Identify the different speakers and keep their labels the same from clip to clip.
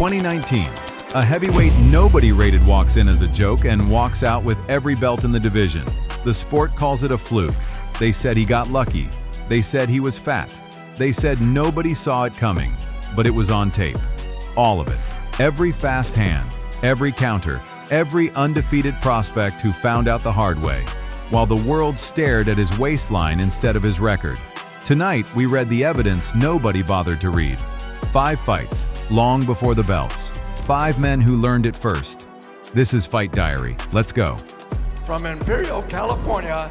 Speaker 1: 2019. A heavyweight nobody rated walks in as a joke and walks out with every belt in the division. The sport calls it a fluke. They said he got lucky. They said he was fat. They said nobody saw it coming, but it was on tape. All of it. Every fast hand, every counter, every undefeated prospect who found out the hard way, while the world stared at his waistline instead of his record. Tonight, we read the evidence nobody bothered to read. 5 fights, long before the belts. 5 men who learned it first. This is Fight Diary. Let's go.
Speaker 2: From Imperial, California,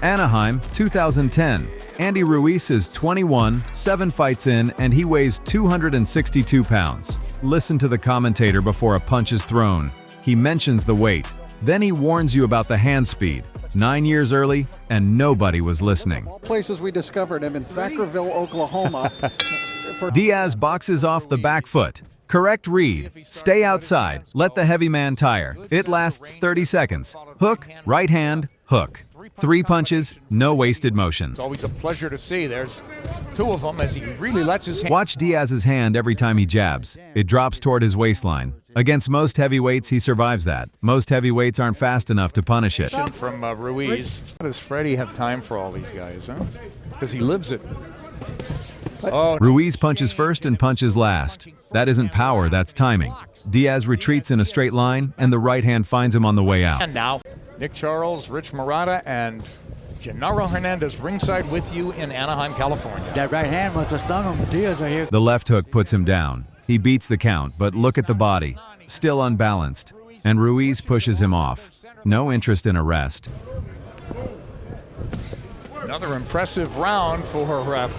Speaker 1: Anaheim, 2010. Andy Ruiz is 21, 7 fights in, and he weighs 262 pounds. Listen to the commentator before a punch is thrown. He mentions the weight. Then he warns you about the hand speed. 9 years early, and nobody was listening.
Speaker 3: All places we discovered him in Thackerville, Oklahoma.
Speaker 1: Diaz boxes off the back foot. Correct read. Stay outside. Let the heavy man tire. It lasts 30 seconds. Hook, right hand, hook. 3 punches, no wasted motion.
Speaker 4: It's always a pleasure to see. There's 2 of them as he really lets his hand.
Speaker 1: Watch Diaz's hand every time he jabs. It drops toward his waistline. Against most heavyweights, he survives that. Most heavyweights aren't fast enough to punish it.
Speaker 4: From Ruiz. How does Freddie have time for all these guys, huh? Because he lives it. Oh.
Speaker 1: Ruiz punches first and punches last. That isn't power, that's timing. Diaz retreats in a straight line, and the right hand finds him on the way out.
Speaker 4: And now, Nick Charles, Rich Murata, and Gennaro Hernandez ringside with you in Anaheim, California.
Speaker 5: That right hand must have stung him. Diaz right here.
Speaker 1: The left hook puts him down. He beats the count, but look at the body. Still unbalanced. And Ruiz pushes him off. No interest in a rest.
Speaker 4: Another impressive round for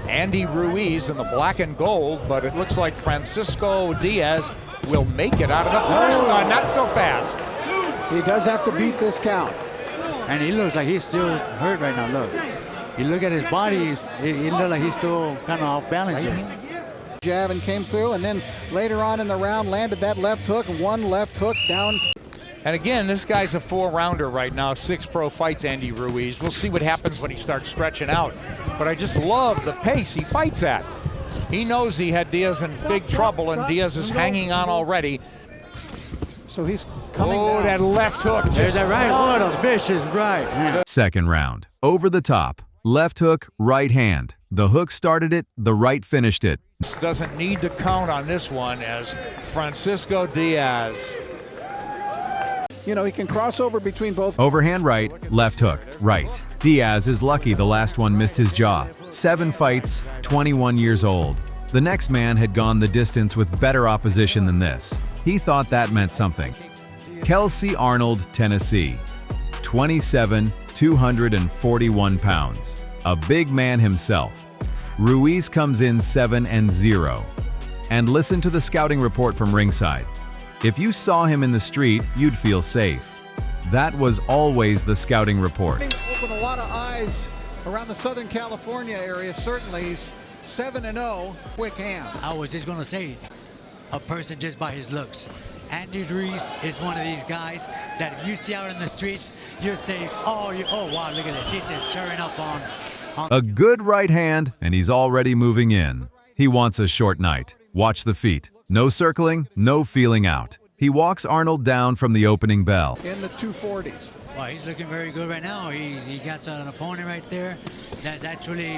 Speaker 4: Andy Ruiz in the black and gold, but it looks like Francisco Diaz will make it out of the first one. Not so fast.
Speaker 3: He does have to beat this count.
Speaker 5: And he looks like he's still hurt right now, look. You look at his body, he looks like he's still kind of off balance here.
Speaker 3: Jab and came through, and then later on in the round landed that left hook, 1 left hook down.
Speaker 4: And again, this guy's a 4-rounder right now, 6 pro fights, Andy Ruiz. We'll see what happens when he starts stretching out. But I just love the pace he fights at. He knows he had Diaz in big trouble, and Diaz is hanging on already.
Speaker 3: So he's coming down.
Speaker 4: That left hook.
Speaker 5: There's that right. What a vicious right.
Speaker 1: Second round. Over the top. Left hook, right hand. The hook started it, the right finished it.
Speaker 4: Doesn't need to count on this one as Francisco Diaz.
Speaker 3: You know, he can cross over between both.
Speaker 1: Overhand right, left hook, right. Diaz is lucky the last one missed his jaw. 7 fights, 21 years old. The next man had gone the distance with better opposition than this. He thought that meant something. Kelsey Arnold, Tennessee. 27, 241 pounds. A big man himself. Ruiz comes in 7-0. And listen to the scouting report from ringside. If you saw him in the street, you'd feel safe. That was always the scouting report.
Speaker 3: Open a lot of eyes around the Southern California area. Certainly, he's 7-0, quick hands.
Speaker 5: I was just going to say, a person just by his looks. Andy Ruiz is one of these guys that if you see out in the streets, you'll say, oh wow, look at this. He's just tearing up on.
Speaker 1: A good right hand, and he's already moving in. He wants a short night. Watch the feet. No circling, no feeling out. He walks Arnold down from the opening bell.
Speaker 3: In the 240s.
Speaker 5: Well, he's looking very good right now. He got an opponent right there that's actually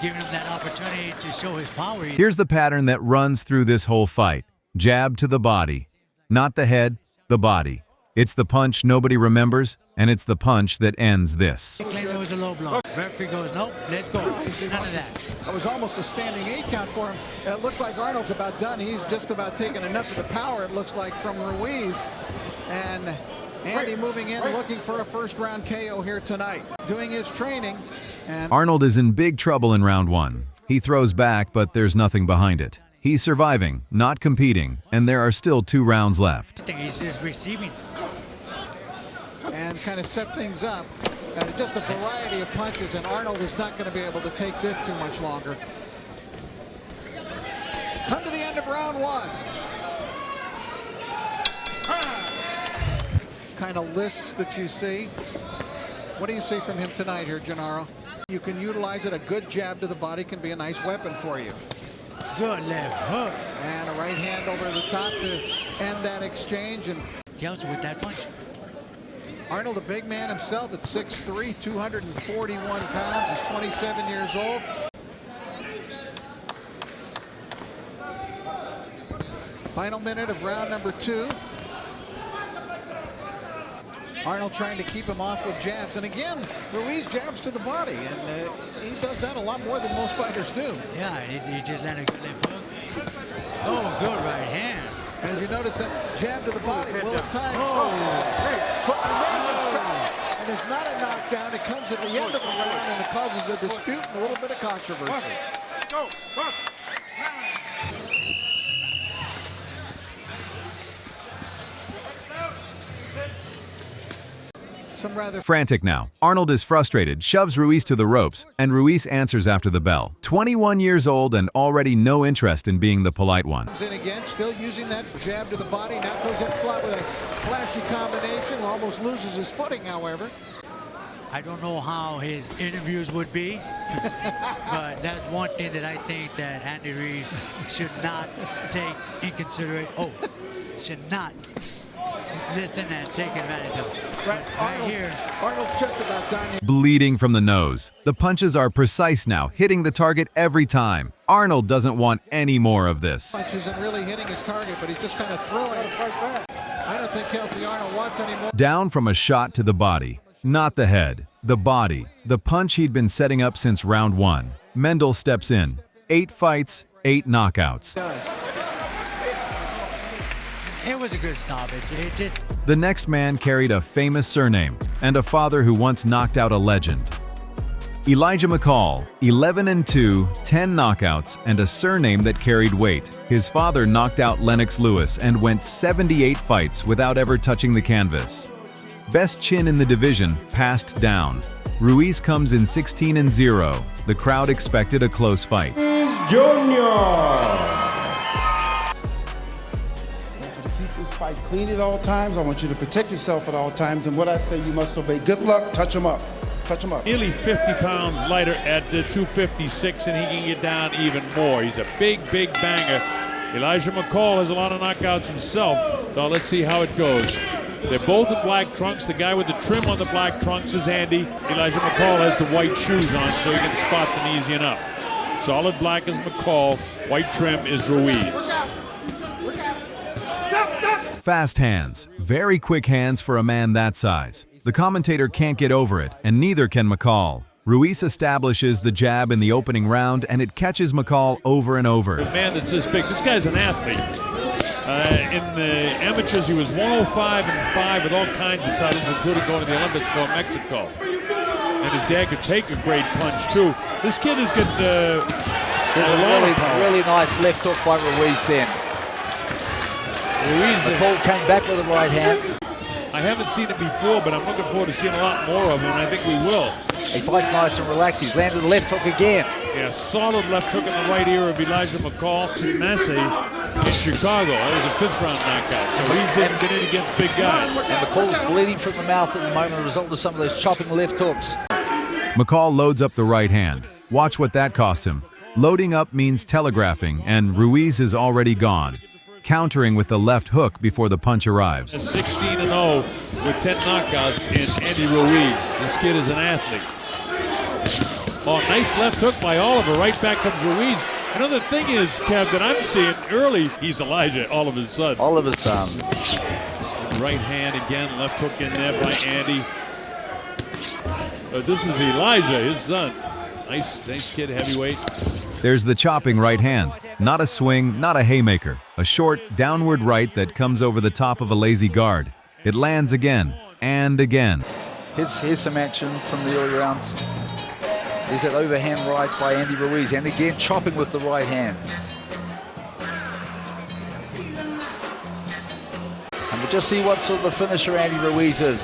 Speaker 5: giving him that opportunity to show his power.
Speaker 1: Here's the pattern that runs through this whole fight. Jab to the body. Not the head, the body. It's the punch nobody remembers, and it's the punch that ends this.
Speaker 5: He claimed it was a low blow. Referee goes, nope, let's go. None of that.
Speaker 3: That was almost a standing 8 count for him. It looks like Arnold's about done. He's just about taken enough of the power, it looks like, from Ruiz. And Andy moving in, looking for a first-round KO here tonight. Doing his training. And
Speaker 1: Arnold is in big trouble in round 1. He throws back, but there's nothing behind it. He's surviving, not competing, and there are still 2 rounds left.
Speaker 5: I think he's just receiving.
Speaker 3: And kind of set things up. And just a variety of punches, and Arnold is not going to be able to take this too much longer. Come to the end of round 1. Kind of lists that you see. What do you see from him tonight here, Gennaro? You can utilize it. A good jab to the body can be a nice weapon for you.
Speaker 5: Good left hook.
Speaker 3: And a right hand over the top to end that exchange. And
Speaker 5: Kelsey with that punch.
Speaker 3: Arnold, a big man himself at 6'3", 241 pounds. He's 27 years old. Final minute of round number 2. Arnold trying to keep him off with jabs. And again, Ruiz jabs to the body. And he does that a lot more than most fighters do.
Speaker 5: Yeah, he just landed a good left hook. Oh, good right hand.
Speaker 3: And as you notice, that jab to the body will at times. Amazing shot. And it's not a knockdown. It comes at the end of the round and it causes a dispute and a little bit of controversy. Some rather
Speaker 1: Frantic now, Arnold is frustrated, shoves Ruiz to the ropes, and Ruiz answers after the bell. 21 years old and already no interest in being the polite one.
Speaker 3: comes in again, still using that jab to the body. Now goes in flat with a flashy combination. Almost loses his footing, however.
Speaker 5: I don't know how his interviews would be, but that's one thing that I think that Andy Ruiz should not take in consideration. Oh, should not listen and take advantage of. Right here.
Speaker 3: Arnold's just about done.
Speaker 1: Bleeding from the nose. The punches are precise now, hitting the target every time. Arnold doesn't want any more of this.
Speaker 3: Punch isn't really hitting his target, but he's just kind of throwing it. I don't think Kelsey Arnold wants any more.
Speaker 1: Down from a shot to the body. Not the head, the body. The punch he'd been setting up since round 1. Mendel steps in. 8 fights, 8 knockouts.
Speaker 5: It was a good stoppage. It just
Speaker 1: The next man carried a famous surname and a father who once knocked out a legend. Elijah McCall, 11-2, 10 knockouts, and a surname that carried weight. His father knocked out Lennox Lewis and went 78 fights without ever touching the canvas. Best chin in the division, passed down. Ruiz comes in 16-0. The crowd expected a close fight.
Speaker 6: Fight clean at all times. I want you to protect yourself at all times. And what I say, you must obey. Good luck. Touch him up. Touch him up.
Speaker 7: Nearly 50 pounds lighter at 256, and he can get down even more. He's a big, big banger. Elijah McCall has a lot of knockouts himself. So let's see how it goes. They're both in black trunks. The guy with the trim on the black trunks is Andy. Elijah McCall has the white shoes on, so he can spot them easy enough. Solid black is McCall. White trim is Ruiz.
Speaker 1: Fast hands, very quick hands for a man that size. The commentator can't get over it, and neither can McCall. Ruiz establishes the jab in the opening round, and it catches McCall over and over.
Speaker 7: A man that's this big, this guy's an athlete. In the amateurs, he was 105-5 with all kinds of titles, including going to the Olympics for Mexico. And his dad could take a great punch, too. This kid has got
Speaker 4: There's a really nice left hook by Ruiz then.
Speaker 7: Ruiz,
Speaker 4: McCall came back with the right hand.
Speaker 7: I haven't seen it before, but I'm looking forward to seeing a lot more of him, and I think we will.
Speaker 4: He fights nice and relaxed. He's landed the left hook again.
Speaker 7: Yeah, solid left hook in the right ear of Elijah McCall to Massey in Chicago. That was a 5th-round knockout. So he's been in against big guys.
Speaker 4: And McCall's bleeding from the mouth at the moment as a result of some of those chopping left hooks.
Speaker 1: McCall loads up the right hand. Watch what that cost him. Loading up means telegraphing, and Ruiz is already gone. Countering with the left hook before the punch arrives.
Speaker 7: 16-0 with 10 knockouts in Andy Ruiz. This kid is an athlete. Oh, nice left hook by Oliver. Right back comes Ruiz. Another thing is, Kev, that I'm seeing early, he's Elijah, Oliver's son.
Speaker 4: Oliver's son.
Speaker 7: Right hand again, left hook in there by Andy. This is Elijah, his son. Nice kid, heavyweight.
Speaker 1: There's the chopping right hand. Not a swing, not a haymaker. A short, downward right that comes over the top of a lazy guard. It lands again and again.
Speaker 4: Here's some action from the early rounds. There's that overhand right by Andy Ruiz, and again chopping with the right hand. And we'll just see what sort of finisher Andy Ruiz is.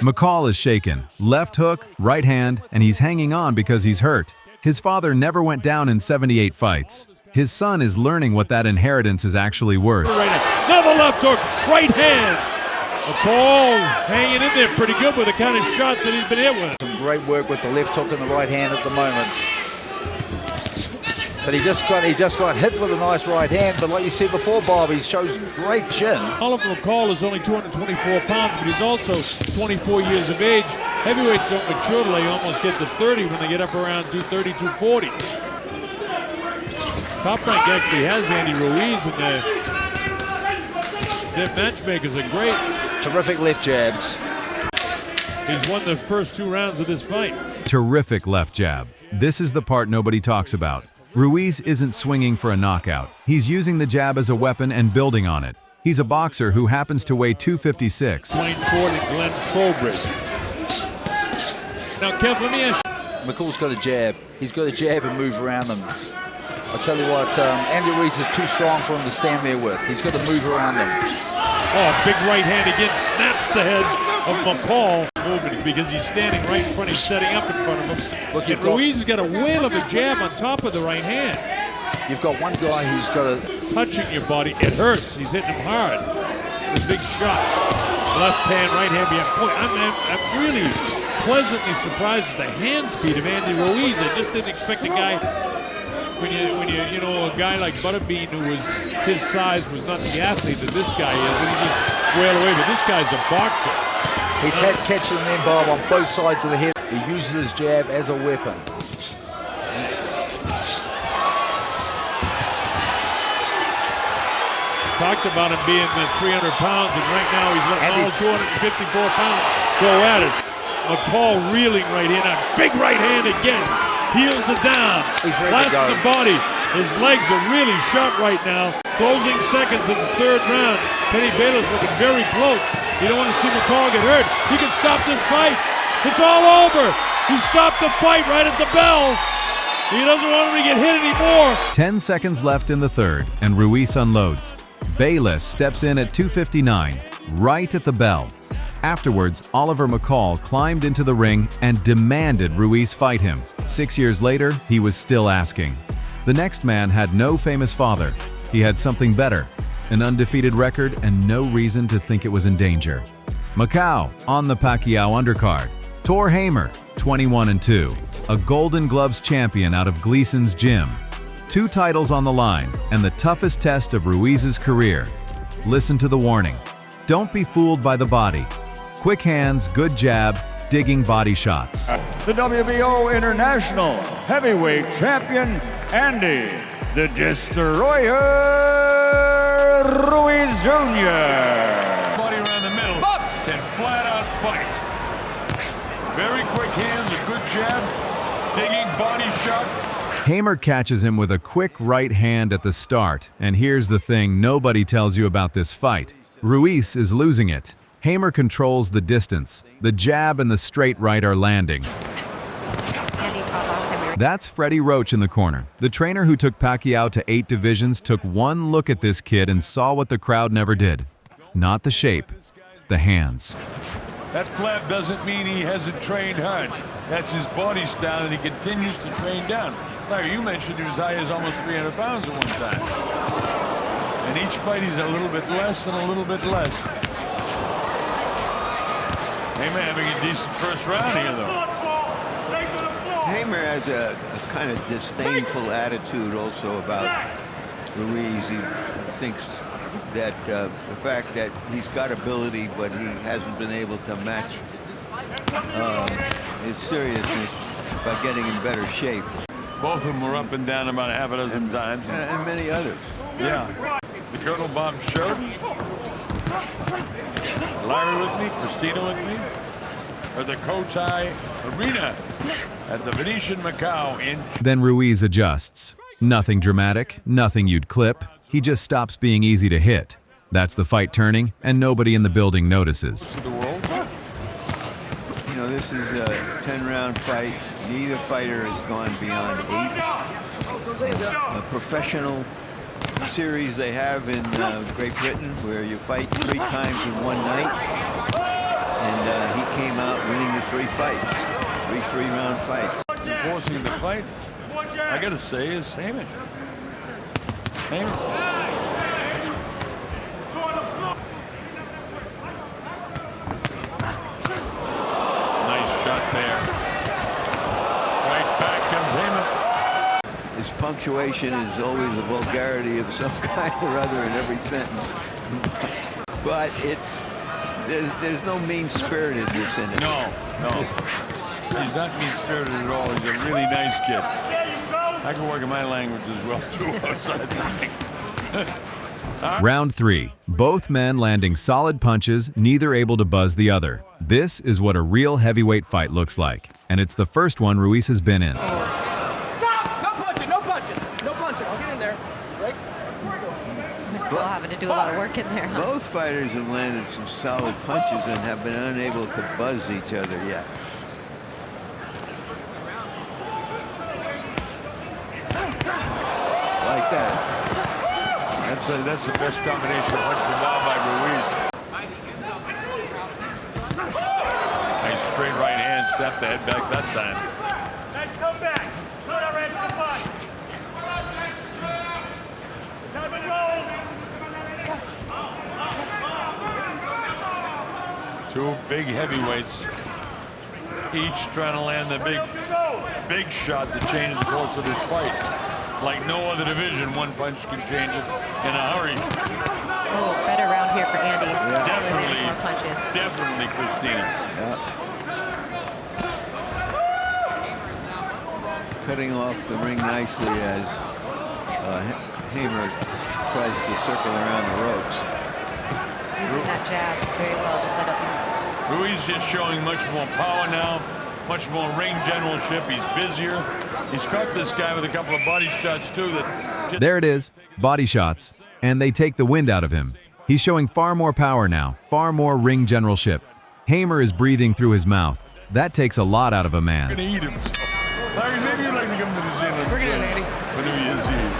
Speaker 1: McCall is shaken. Left hook, right hand, and he's hanging on because he's hurt. His father never went down in 78 fights. His son is learning what that inheritance is actually worth.
Speaker 7: Another left hook, right hand. McCall hanging in there pretty good with the kind of shots that he's been hit with.
Speaker 4: Some great work with the left hook and the right hand at the moment.
Speaker 8: But he just got hit with a nice right hand. But like you said before, Bob, he shows great chin.
Speaker 7: Oliver McCall is only 224 pounds, but he's also 24 years of age. Heavyweights don't mature till they almost get to 30 when they get up around 230, 240. Top Rank actually has Andy Ruiz, and their matchmakers are great.
Speaker 8: Terrific left jabs.
Speaker 7: He's won the first 2 rounds of this fight.
Speaker 1: Terrific left jab. This is the part nobody talks about. Ruiz isn't swinging for a knockout. He's using the jab as a weapon and building on it. He's a boxer who happens to weigh 256.
Speaker 7: Blaine Ford and Glenn Trowbridge. Now, Kev, let me ask you.
Speaker 8: McCall's got a jab. He's got a jab and move around them. I'll tell you what, Andy Ruiz is too strong for him to stand there with. He's got to move around them.
Speaker 7: Oh, big right hand again, snaps the head of McCall because he's standing right in front. He's setting up in front of him.
Speaker 8: Look,
Speaker 7: and Ruiz has got a whale of a jab on top of the right hand.
Speaker 8: You've got one guy who's got a...
Speaker 7: Touching your body, it hurts. He's hitting him hard. The big shots. Left hand, right hand behind. Boy, I'm really pleasantly surprised at the hand speed of Andy Ruiz. I just didn't expect a guy, when you know, a guy like Butterbean, who was, his size was not the athlete that this guy is, and he just wailed away. But this guy's a boxer.
Speaker 8: He's had catching them, Bob, on both sides of the head. He uses his jab as a weapon.
Speaker 7: Talked about him being 300 pounds, and right now he's letting all 254 pounds go at it. McCall reeling right in, a big right hand again. Heels it down, blasts the body. His legs are really sharp right now. Closing seconds in the 3rd round. Penny Bayless looking very close. You don't want to see McCall get hurt. He can stop this fight. It's all over. He stopped the fight right at the bell. He doesn't want him to get hit anymore.
Speaker 1: 10 seconds left in the 3rd, and Ruiz unloads. Bayless steps in at 259, right at the bell. Afterwards, Oliver McCall climbed into the ring and demanded Ruiz fight him. 6 years later, he was still asking. The next man had no famous father. He had something better, an undefeated record and no reason to think it was in danger. McCall on the Pacquiao undercard. Tor Hamer, 21-2, a Golden Gloves champion out of Gleason's gym. 2 titles on the line and the toughest test of Ruiz's career. Listen to the warning. Don't be fooled by the body. Quick hands, good jab, digging body shots.
Speaker 9: The WBO International Heavyweight Champion, Andy the Destroyer Ruiz Jr.
Speaker 7: Body around the middle, can flat out fight. Very quick hands, a good jab, digging body shot.
Speaker 1: Hamer catches him with a quick right hand at the start, and here's the thing nobody tells you about this fight. Ruiz is losing it. Hamer controls the distance. The jab and the straight right are landing. That's Freddie Roach in the corner. The trainer who took Pacquiao to 8 divisions took one look at this kid and saw what the crowd never did. Not the shape, the hands.
Speaker 7: That flap doesn't mean he hasn't trained hard. That's his body style, and he continues to train down. Larry, you mentioned he was high as almost 300 pounds at one time. And each fight he's a little bit less and a little bit less. Hamer having a decent first round here, though.
Speaker 10: Hamer has a kind of disdainful attitude also about Ruiz. He thinks that the fact that he's got ability, but he hasn't been able to match his seriousness by getting in better shape.
Speaker 7: Both of them were up and down about half a dozen times.
Speaker 10: And many others.
Speaker 7: Yeah. The Colonel Bomb shirt. Larry with me, Christina with me. Or the Cotai Arena at the Venetian Macau in.
Speaker 1: Then Ruiz adjusts. Nothing dramatic, nothing you'd clip. He just stops being easy to hit. That's the fight turning, and nobody in the building notices.
Speaker 10: You know, this is a 10-round fight. Neither fighter has gone beyond 8. A professional series they have in Great Britain where you fight 3 times in one night. And he came out winning the 3 fights. 3 3-round fights.
Speaker 7: Forcing the fight, I gotta say, is Hamer. Hamer.
Speaker 10: punctuation is always a vulgarity of some kind or other in every sentence. But there's no mean-spiritedness in it.
Speaker 7: No. He's not mean-spirited at all. He's a really nice kid. I can work in my language as well, too, outside the ring.
Speaker 1: Round 3. Both men landing solid punches, neither able to buzz the other. This is what a real heavyweight fight looks like, and it's the first one Ruiz has been in.
Speaker 11: Stop! No punching, no punching, no punching. I'll get in there. Right?
Speaker 12: McCall having to do a lot of work in there, huh?
Speaker 10: Both fighters have landed some solid punches and have been unable to buzz each other yet. Like that.
Speaker 7: That's the best combination of punches involved by Ruiz. Nice straight right hand, step the head back that time.
Speaker 13: Nice comeback. Put our head to the fight. Time and roll.
Speaker 7: Two big heavyweights, each trying to land the big shot that changes the course of this fight. Like no other division, one punch can change it in a hurry.
Speaker 12: Oh, better round here for Andy.
Speaker 10: Yeah.
Speaker 7: Definitely,
Speaker 12: more punches.
Speaker 7: definitely, Christina.
Speaker 10: Yeah. Cutting off the ring nicely as Hamer tries to circle around the ropes.
Speaker 12: Using that jab very well to set up these.
Speaker 7: Ruiz just showing much more power now, much more ring generalship. He's busier. He's caught this guy with a couple of body shots, too.
Speaker 1: There it is, body shots, and they take the wind out of him. He's showing far more power now, far more ring generalship. Hamer is breathing through his mouth. That takes a lot out of a man.
Speaker 7: Gonna eat him. So. Larry, maybe you'd like to come to the Zealand.
Speaker 11: Bring it in, Andy.
Speaker 7: Whenever he is here.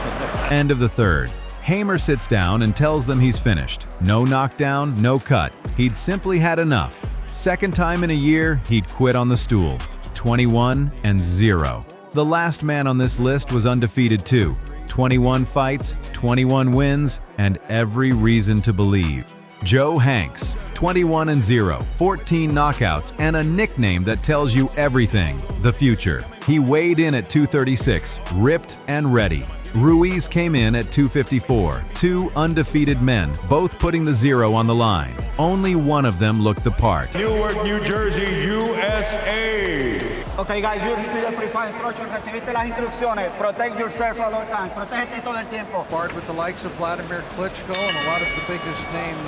Speaker 1: End of the third. Hamer sits down and tells them he's finished. No knockdown, no cut. He'd simply had enough. Second time in a year, he'd quit on the stool. 21-0. The last man on this list was undefeated too. 21 fights, 21 wins, and every reason to believe. Joe Hanks, 21-0, 14 knockouts, and a nickname that tells you everything, the future. He weighed in at 236, ripped and ready. Ruiz came in at 254, two undefeated men, both putting the 0 on the line. Only one of them looked the part.
Speaker 9: Newark, New Jersey, USA.
Speaker 14: Okay, guys, you received the pre-fight instructions. Recibiste las instrucciones. Protect yourself at all times. Protégete todo el tiempo.
Speaker 3: Sparred with the likes of Vladimir Klitschko and a lot of the biggest name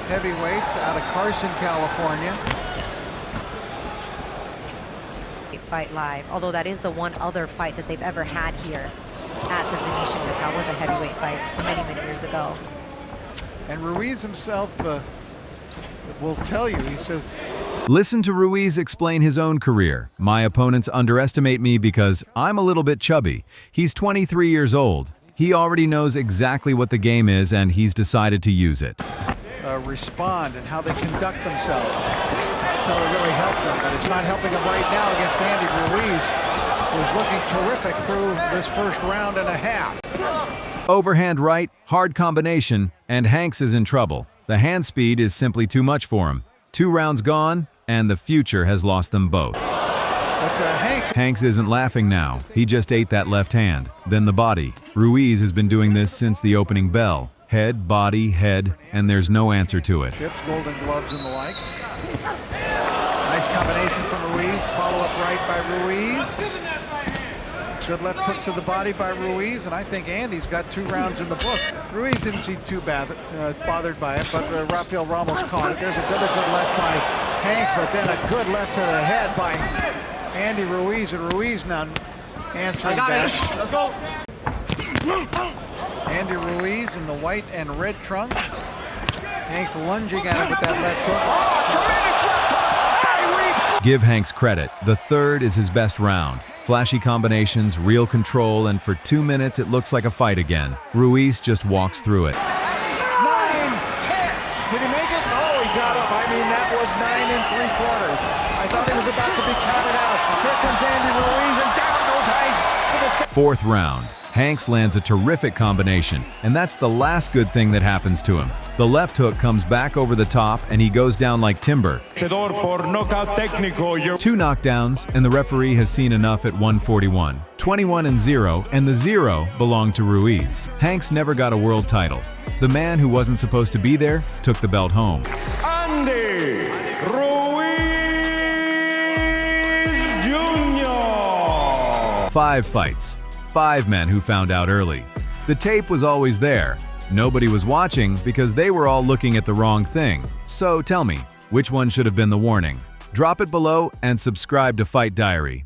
Speaker 3: heavyweights out of Carson, California.
Speaker 12: Fight live, although that is the one other fight that they've ever had here at the Venetian. That was a heavyweight fight many years ago.
Speaker 3: And Ruiz himself will tell you, he says,
Speaker 1: listen to Ruiz explain his own career. My opponents underestimate me because I'm a little bit chubby. He's 23 years old. He already knows exactly what the game is, and he's decided to use it.
Speaker 3: Respond and how they conduct themselves. That'll really help them, but it's not helping them right now against Andy Ruiz, who's looking terrific through this first round and a half.
Speaker 1: Overhand right, hard combination, and Hanks is in trouble. The hand speed is simply too much for him. 2 rounds gone, and the future has lost them both.
Speaker 3: But
Speaker 1: Hanks isn't laughing now. He just ate that left hand, then the body. Ruiz has been doing this since the opening bell. Head, body, head, and there's no answer to it.
Speaker 3: Chips, golden gloves, and the like. Nice combination from Ruiz. Follow-up right by Ruiz. Good left hook to the body by Ruiz, and I think Andy's got 2 rounds in the book. Ruiz didn't seem too bothered by it, but Rafael Ramos caught it. There's another good left by Hanks, but then a good left to the head by Andy Ruiz, and Ruiz now answering back.
Speaker 14: Let's go.
Speaker 3: Andy Ruiz in the white and red trunks. Hanks lunging at him with that left hook. Oh, tremendous left hook!
Speaker 1: Give Hanks credit. The third is his best round. Flashy combinations, real control, and for 2 minutes it looks like a fight again. Ruiz just walks through it.
Speaker 3: 9-10. Did he make it? Oh, he got up. I mean, that was 9 3/4. I thought he was about to be counted out. Here comes Andy Ruiz, and down goes Hanks for the
Speaker 1: 4th round. Hanks lands a terrific combination, and that's the last good thing that happens to him. The left hook comes back over the top, and he goes down like timber. 2 knockdowns, and the referee has seen enough at 141. 21-0, and the 0 belonged to Ruiz. Hanks never got a world title. The man who wasn't supposed to be there took the belt home.
Speaker 9: Andy Ruiz Jr.
Speaker 1: 5 fights, 5 men who found out early. The tape was always there. Nobody was watching because they were all looking at the wrong thing. So tell me, which one should have been the warning? Drop it below and subscribe to Fight Diary.